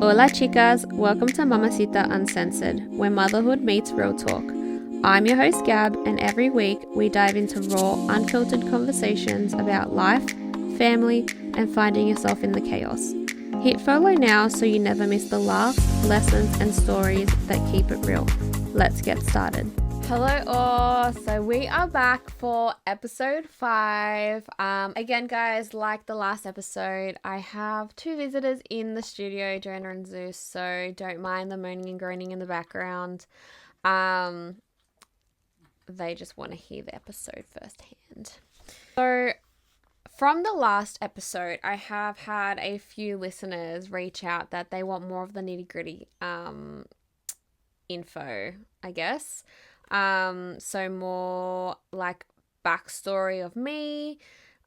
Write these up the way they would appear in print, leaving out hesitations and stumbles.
Hola chicas, welcome to Mamacita Uncensored, where motherhood meets real talk. I'm your host Gab, and every week we dive into raw, unfiltered conversations about life, family, and finding yourself in the chaos. Hit follow now so you never miss the laughs, lessons, and stories that keep it real. Let's get started. Hello all, so we are back for episode 5. Again guys, like the last episode, I have 2 visitors in the studio, Joanna and Zeus, so don't mind the moaning and groaning in the background. They just want to hear the episode firsthand. So from the last episode, I have had a few listeners reach out that they want more of the nitty-gritty info, I guess. So more like backstory of me.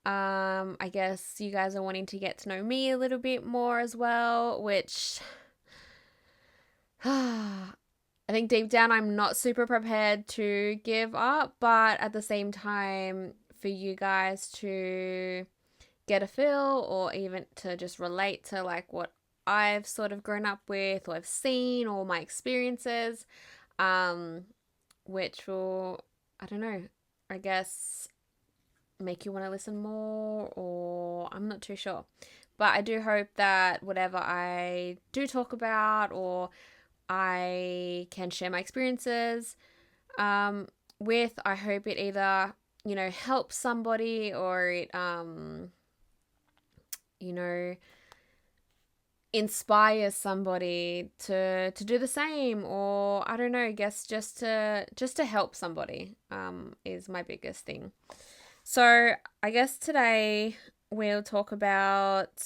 I guess you guys are wanting to get to know me a little bit more as well, which I think deep down I'm not super prepared to give up, but at the same time for you guys to get a feel or even to just relate to like what I've sort of grown up with or I've seen or my experiences, which will, I don't know, I guess make you want to listen more, or I'm not too sure. But I do hope that whatever I do talk about or I can share my experiences with, I hope it either, helps somebody or it, inspires somebody to do the same, or I don't know, I guess just to help somebody is my biggest thing. So I guess today we'll talk about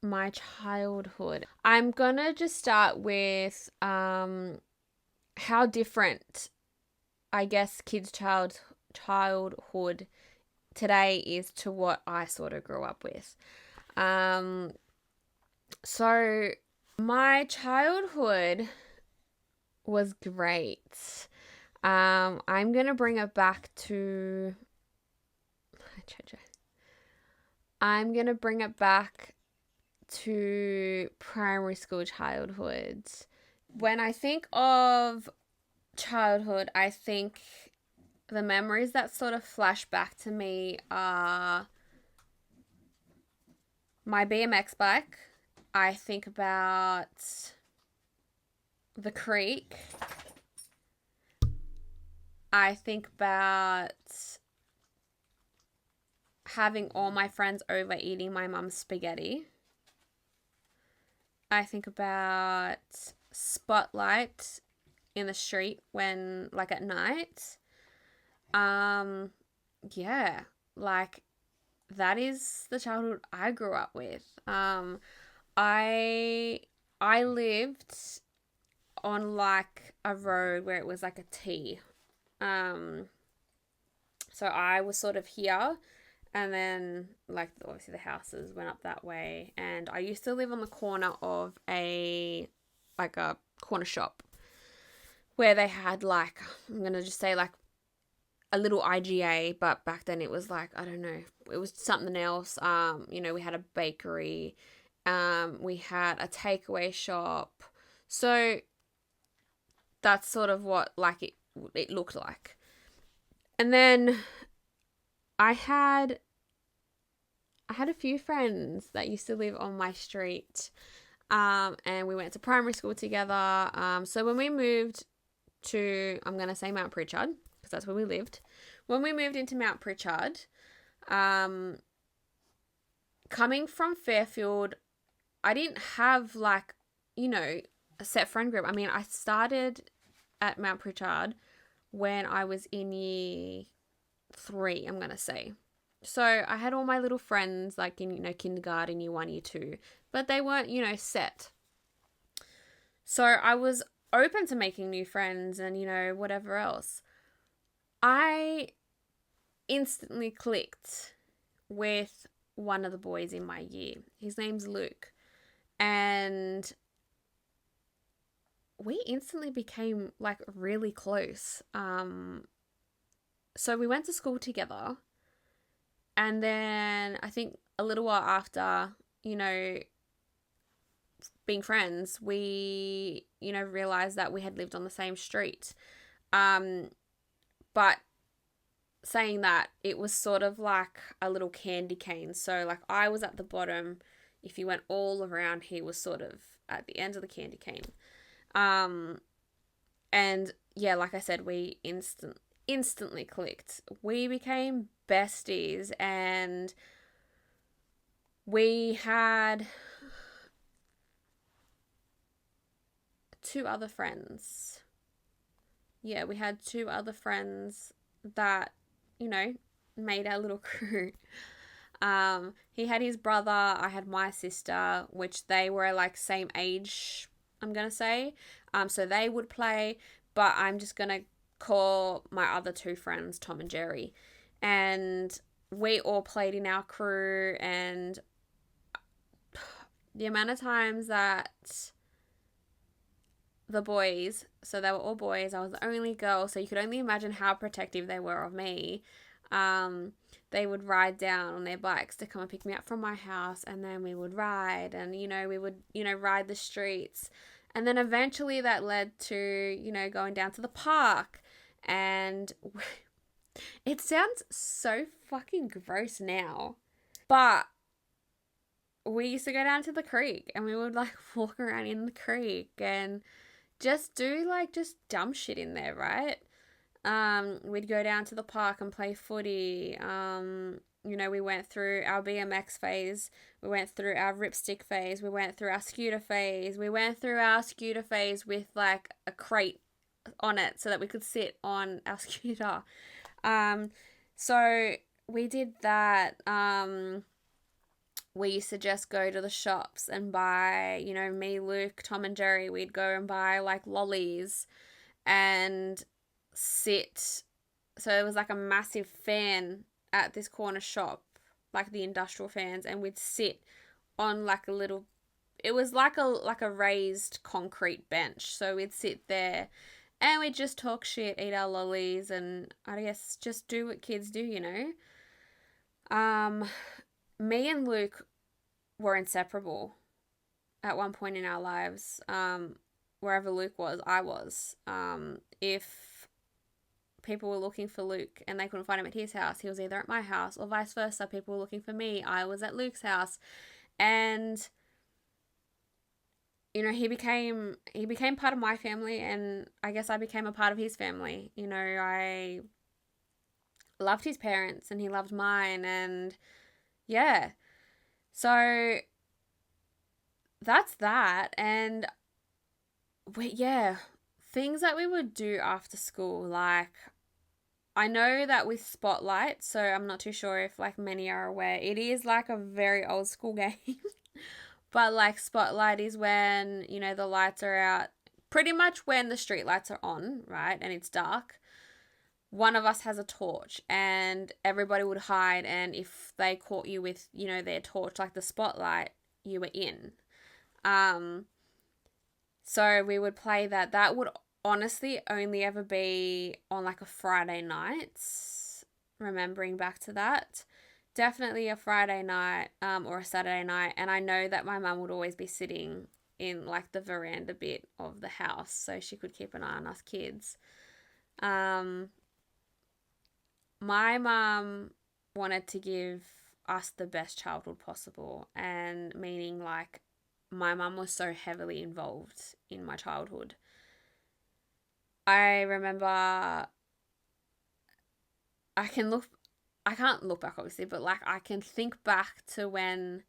my childhood. I'm gonna just start with how different I guess kids' childhood today is to what I sort of grew up with. So my childhood was great. I'm gonna bring it back to primary school childhood. When I think of childhood, I think the memories that sort of flash back to me are my BMX bike. I think about the creek. I think about having all my friends over eating my mum's spaghetti. I think about spotlight in the street when, like, at night. Yeah, like, that is the childhood I grew up with. I lived on like a road where it was like a T. So I was sort of here, and then like obviously the houses went up that way, and I used to live on the corner of a corner shop where they had like, I'm gonna just say like a little IGA, but back then it was like, I don't know, it was something else. We had a bakery, we had a takeaway shop. So that's sort of what like it looked like. And then I had a few friends that used to live on my street, and we went to primary school together. So when we moved to, I'm gonna say Mount Pritchard, because that's where we lived. When we moved into Mount Pritchard, coming from Fairfield, I didn't have like, a set friend group. I mean, I started at Mount Pritchard when I was in year 3, I'm going to say. So I had all my little friends like in, kindergarten, year 1, year 2, but they weren't, set. So I was open to making new friends and, whatever else. I instantly clicked with one of the boys in my year. His name's Luke. And we instantly became like really close. So we went to school together, and then I think a little while after, being friends, we, realized that we had lived on the same street. But saying that, it was sort of like a little candy cane. So, like, I was at the bottom. If you went all around, he was sort of at the end of the candy cane. And yeah, like I said, we instantly clicked. We became besties, and we had two other friends. Yeah, we had two other friends that, made our little crew. He had his brother, I had my sister, which they were like same age, I'm gonna say. So they would play, but I'm just gonna call my other two friends Tom and Jerry. And we all played in our crew, and the amount of times that the boys, so they were all boys, I was the only girl, so you could only imagine how protective they were of me. They would ride down on their bikes to come and pick me up from my house, and then we would ride, and we would ride the streets, and then eventually that led to going down to the park. And it sounds so fucking gross now, but we used to go down to the creek, and we would like walk around in the creek and just do like just dumb shit in there, right? We'd go down to the park and play footy. We went through our BMX phase. We went through our ripstick phase. We went through our scooter phase. We went through our scooter phase with like a crate on it so that we could sit on our scooter. So we did that. We used to just go to the shops and buy, me, Luke, Tom and Jerry, we'd go and buy like lollies and sit. So it was like a massive fan at this corner shop, like the industrial fans, and we'd sit on like a little, it was like a raised concrete bench. So we'd sit there and we'd just talk shit, eat our lollies, and I guess just do what kids do, Me and Luke were inseparable at one point in our lives. Wherever Luke was, I was. If people were looking for Luke and they couldn't find him at his house, he was either at my house, or vice versa. People were looking for me, I was at Luke's house. And he became part of my family, and I guess I became a part of his family. I loved his parents and he loved mine, and yeah. So that's that. And things that we would do after school, like, I know that with Spotlight, so I'm not too sure if like many are aware, it is like a very old school game. But like Spotlight is when, the lights are out, pretty much when the street lights are on, right? And it's dark. One of us has a torch, and everybody would hide, and if they caught you with, their torch, like the spotlight, you were in. So we would play that. That would honestly only ever be on like a Friday night. Remembering back to that. Definitely a Friday night, or a Saturday night. And I know that my mum would always be sitting in like the veranda bit of the house, so she could keep an eye on us kids. My mum wanted to give us the best childhood possible, and meaning like my mum was so heavily involved in my childhood. I remember, I can't look back obviously, but like I can think back to when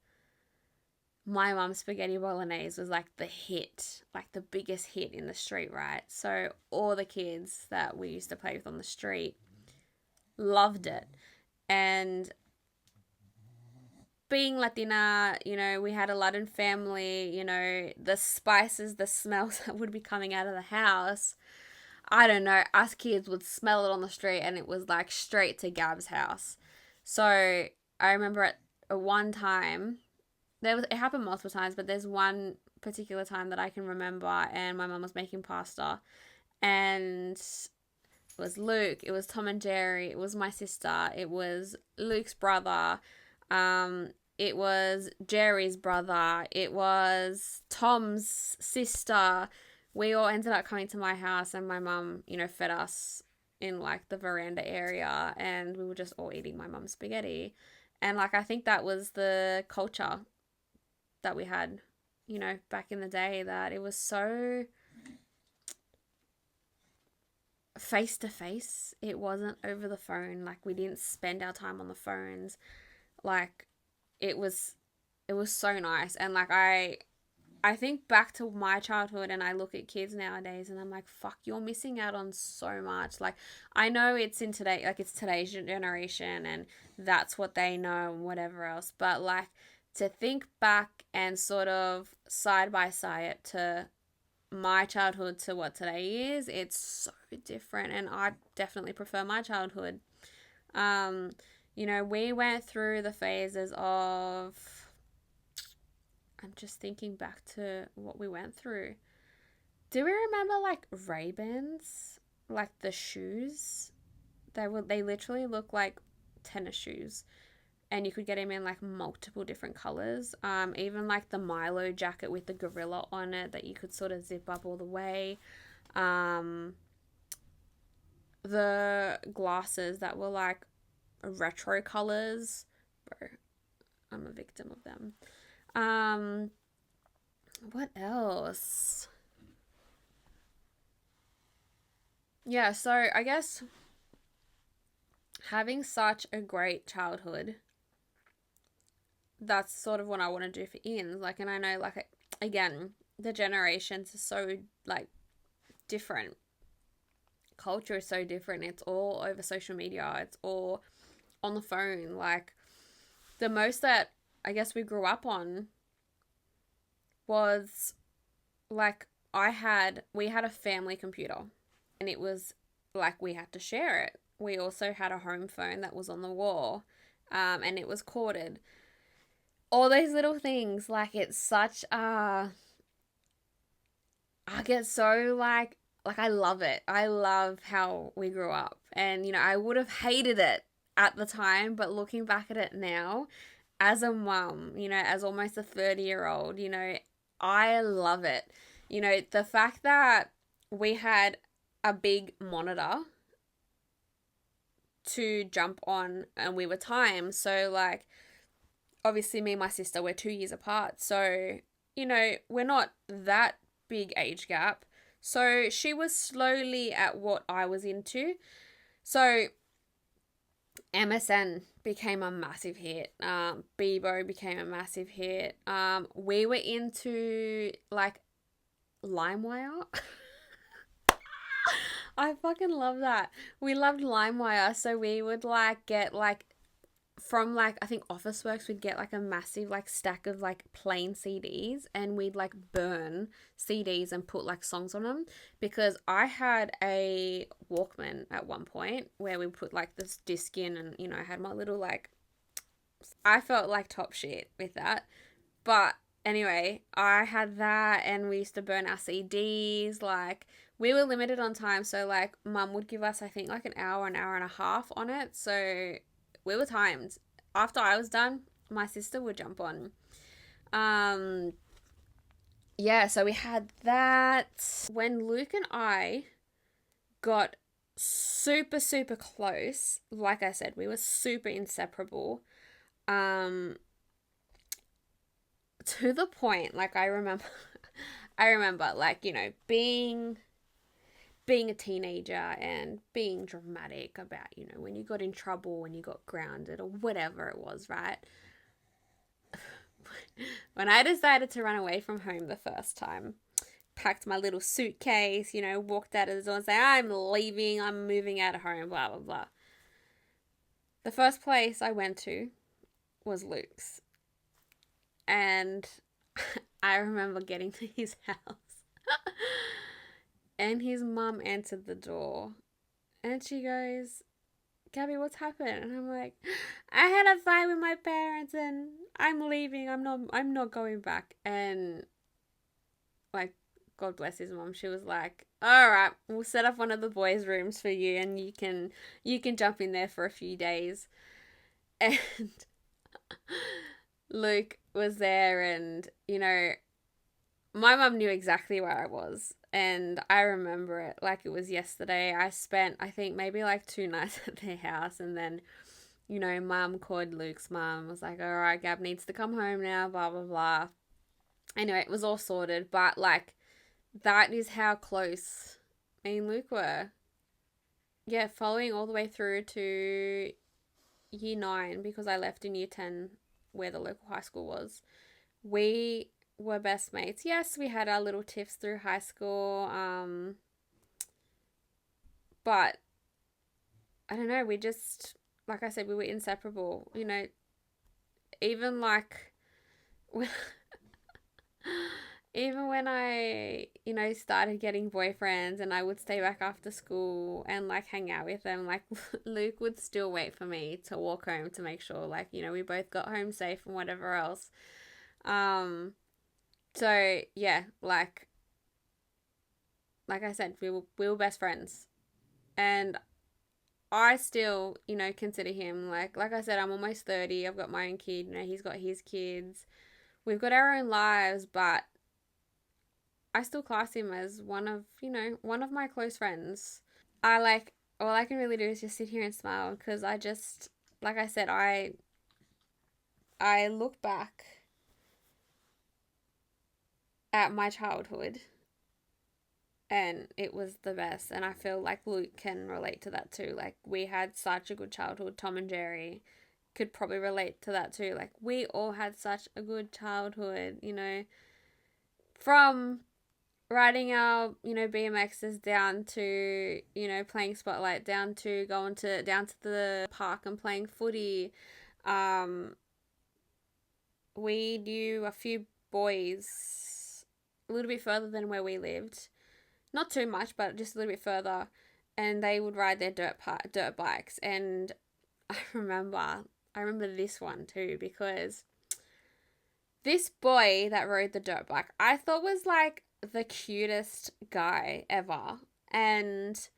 my mum's spaghetti bolognese was like the hit, like the biggest hit in the street, right? So all the kids that we used to play with on the street loved it. And being Latina, we had a Latin family, the spices, the smells that would be coming out of the house. I don't know, us kids would smell it on the street, and it was like straight to Gab's house. So I remember at one time, it happened multiple times, but there's one particular time that I can remember, and my mum was making pasta, and it was Luke, it was Tom and Jerry, it was my sister, it was Luke's brother, it was Jerry's brother, it was Tom's sister. We all ended up coming to my house, and my mum, fed us in like the veranda area, and we were just all eating my mum's spaghetti. And like, I think that was the culture that we had, back in the day, that it was so face to face. It wasn't over the phone. Like, we didn't spend our time on the phones. Like, it was so nice. And like, I think back to my childhood, and I look at kids nowadays, and I'm like, fuck, you're missing out on so much. Like, I know it's in today, like it's today's generation, and that's what they know and whatever else. But like, to think back and sort of side by side it to my childhood to what today is, it's so different. And I definitely prefer my childhood. We went through the phases of, I'm just thinking back to what we went through. Do we remember like Ray-Bans? Like the shoes? They literally look like tennis shoes. And you could get them in like multiple different colors. Even like the Milo jacket with the gorilla on it that you could sort of zip up all the way. The glasses that were like retro colors. Bro, I'm a victim of them. What else? Yeah, so I guess having such a great childhood, that's sort of what I want to do for Ian's. Like, and I know, like, again, the generations are so, like, different. Culture is so different. It's all over social media. It's all on the phone. Like, the most that I guess we grew up on was, like, we had a family computer, and it was, like, we had to share it. We also had a home phone that was on the wall, and it was corded. All those little things, like, it's such I get so like I love it. I love how we grew up, and I would have hated it at the time, but looking back at it now as a mum, as almost a 30-year-old, I love it. The fact that we had a big monitor to jump on, and we were timed, so like, obviously me and my sister, we're 2 years apart. So, we're not that big age gap. So she was slowly at what I was into. So MSN became a massive hit. Bebo became a massive hit. We were into like LimeWire. I fucking love that. We loved LimeWire. So we would like get like, from like, I think Officeworks, we'd get like a massive like stack of like plain CDs, and we'd like burn CDs and put like songs on them, because I had a Walkman at one point where we put like this disc in, and I had my little like, I felt like top shit with that. But anyway, I had that, and we used to burn our CDs. Like, we were limited on time, so like mum would give us, I think, like an hour and a half on it. So we were timed. After I was done, my sister would jump on. Yeah, so we had that. When Luke and I got super, super close, like I said, we were super inseparable. To the point, like, I remember like, being a teenager and being dramatic about, when you got in trouble, when you got grounded, or whatever it was, right? When I decided to run away from home the first time, packed my little suitcase, walked out of the door and said, I'm leaving, I'm moving out of home, blah, blah, blah. The first place I went to was Luke's. And I remember getting to his house. And his mum answered the door, and she goes, Gabby, what's happened? And I'm like, I had a fight with my parents, and I'm leaving. I'm not going back. And like, God bless his mum. She was like, all right, we'll set up one of the boys' rooms for you, and you can jump in there for a few days. And Luke was there, and, my mum knew exactly where I was. And I remember it like it was yesterday. I spent, I think, maybe like 2 nights at their house. And then, mum called Luke's mum, was like, all right, Gab needs to come home now, blah, blah, blah. Anyway, it was all sorted. But, like, that is how close me and Luke were. Yeah, following all the way through to year 9, because I left in year 10 where the local high school was. We were best mates. Yes, we had our little tiffs through high school. But I don't know, we just, like I said, we were inseparable. Even like when, even when I, started getting boyfriends and I would stay back after school and like hang out with them, like Luke would still wait for me to walk home to make sure like, we both got home safe and whatever else. So yeah, like I said, we were best friends. And I still, consider him like I said, I'm almost 30. I've got my own kid, he's got his kids. We've got our own lives, but I still class him as one of my close friends. All I can really do is just sit here and smile because I just, like I said, I look back at my childhood and it was the best. And I feel like Luke can relate to that too. Like, we had such a good childhood. Tom and Jerry could probably relate to that too. Like, we all had such a good childhood, from riding our, BMXs down to, playing Spotlight, down to down to the park and playing footy. We knew a few boys a little bit further than where we lived. Not too much, but just a little bit further. And they would ride their dirt bikes. And I remember this one too, because this boy that rode the dirt bike, I thought was like the cutest guy ever. And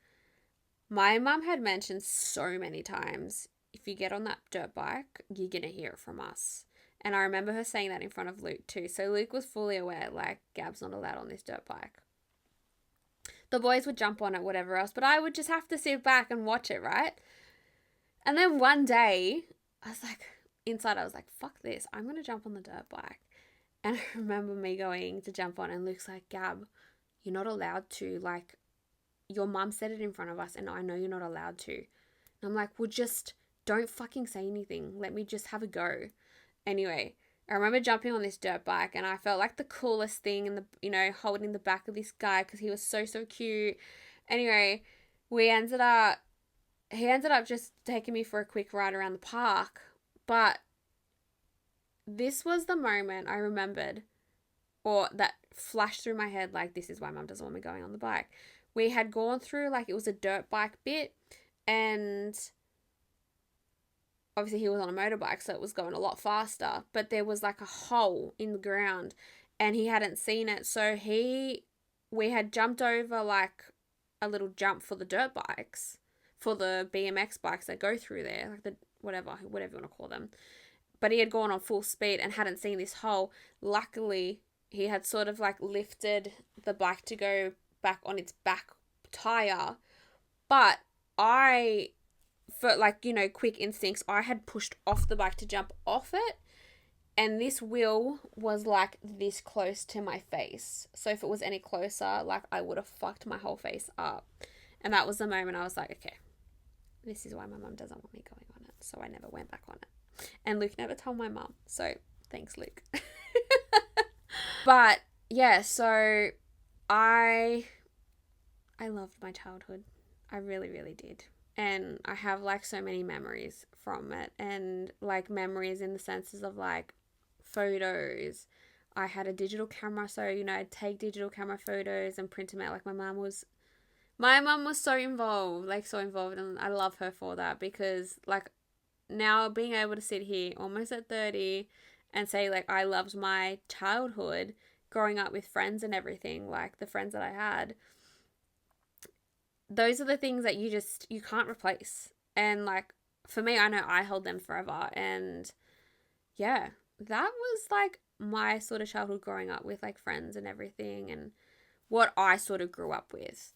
my mum had mentioned so many times, if you get on that dirt bike, you're going to hear it from us. And I remember her saying that in front of Luke too. So Luke was fully aware, like, Gab's not allowed on this dirt bike. The boys would jump on it, whatever else, but I would just have to sit back and watch it, right? And then one day, I was like, inside, I was like, fuck this, I'm going to jump on the dirt bike. And I remember me going to jump on, and Luke's like, Gab, you're not allowed to. Like, your mum said it in front of us, and I know you're not allowed to. And I'm like, well, just don't fucking say anything. Let me just have a go. Anyway, I remember jumping on this dirt bike and I felt like the coolest thing in the, holding the back of this guy because he was so, so cute. Anyway, he ended up just taking me for a quick ride around the park. But this was the moment I remembered, or that flashed through my head, like, this is why mum doesn't want me going on the bike. We had gone through, like, it was a dirt bike bit, and obviously he was on a motorbike, so it was going a lot faster, but there was like a hole in the ground and he hadn't seen it. So we had jumped over like a little jump for the dirt bikes, for the BMX bikes that go through there, like the whatever you want to call them. But he had gone on full speed and hadn't seen this hole. Luckily, he had sort of like lifted the bike to go back on its back tire. But for like, quick instincts, I had pushed off the bike to jump off it, and this wheel was like this close to my face. So if it was any closer, like, I would have fucked my whole face up. And that was the moment I was like, okay, this is why my mum doesn't want me going on it. So I never went back on it. And Luke never told my mum. So thanks, Luke. But yeah, so I loved my childhood. I really, really did. And I have like so many memories from it, and like memories in the senses of like photos. I had a digital camera, so I'd take digital camera photos and print them out. Like, my mum was so involved, and I love her for that, because like, now being able to sit here almost at 30 and say like I loved my childhood growing up with friends and everything, like the friends that I had, those are the things that you can't replace. And like, for me, I know I held them forever. And yeah, that was like my sort of childhood growing up with like friends and everything, and what I sort of grew up with.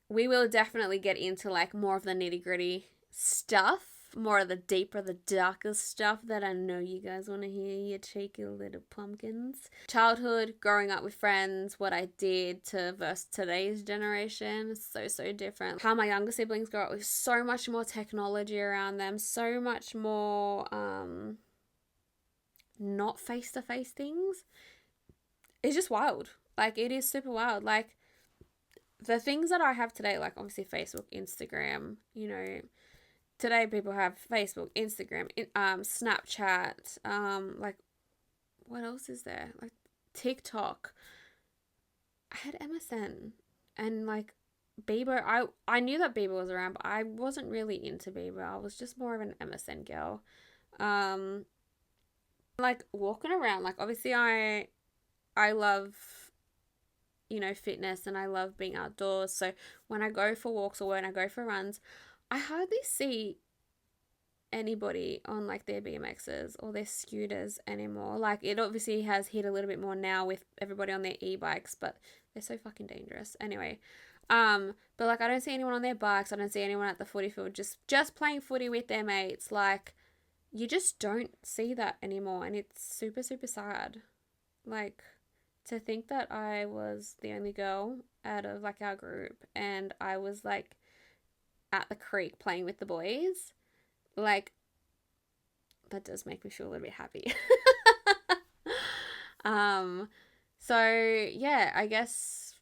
We will definitely get into like more of the nitty gritty stuff, more of the deeper, the darker stuff that I know you guys want to hear, you cheeky little pumpkins. Childhood, growing up with friends, what I did to versus today's generation is so different. How my younger siblings grow up with so much more technology around them, so much more not face-to-face things. It's just wild. Like, it is super wild. Like, the things that I have today, like obviously Facebook, Instagram, you know, today people have Facebook, Instagram, Snapchat, like, what else is there? Like, TikTok. I had MSN, and like Bieber. I knew that Bieber was around, but I wasn't really into Bieber. I was just more of an MSN girl. Like walking around, like obviously I love, you know, fitness, and I love being outdoors. So when I go for walks or when I go for runs, I hardly see anybody on like their BMXs or their scooters anymore. Like, it obviously has hit a little bit more now with everybody on their e-bikes, but they're so fucking dangerous. Anyway, but like I don't see anyone on their bikes. I don't see anyone at the footy field just playing footy with their mates. Like, you just don't see that anymore, and it's super sad. Like, to think that I was the only girl out of like our group, and I was like at the creek playing with the boys, like, that does make me feel a little bit happy. So yeah, I guess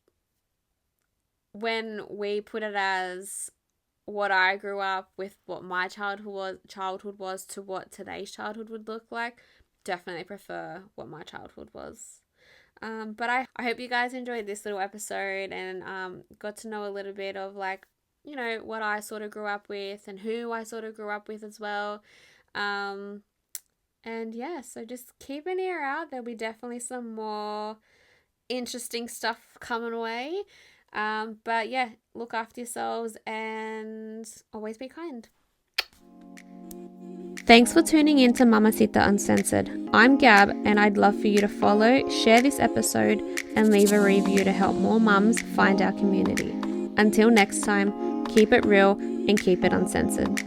when we put it as what I grew up with, what my childhood was to what today's childhood would look like, definitely prefer what my childhood was. But I hope you guys enjoyed this little episode and got to know a little bit of like, you know, what I sort of grew up with and who I sort of grew up with as well. And yeah, so just keep an ear out. There'll be definitely some more interesting stuff coming away. But yeah, look after yourselves and always be kind. Thanks for tuning in to Mamacita Uncensored. I'm Gab, and I'd love for you to follow, share this episode, and leave a review to help more mums find our community. Until next time, keep it real and keep it uncensored.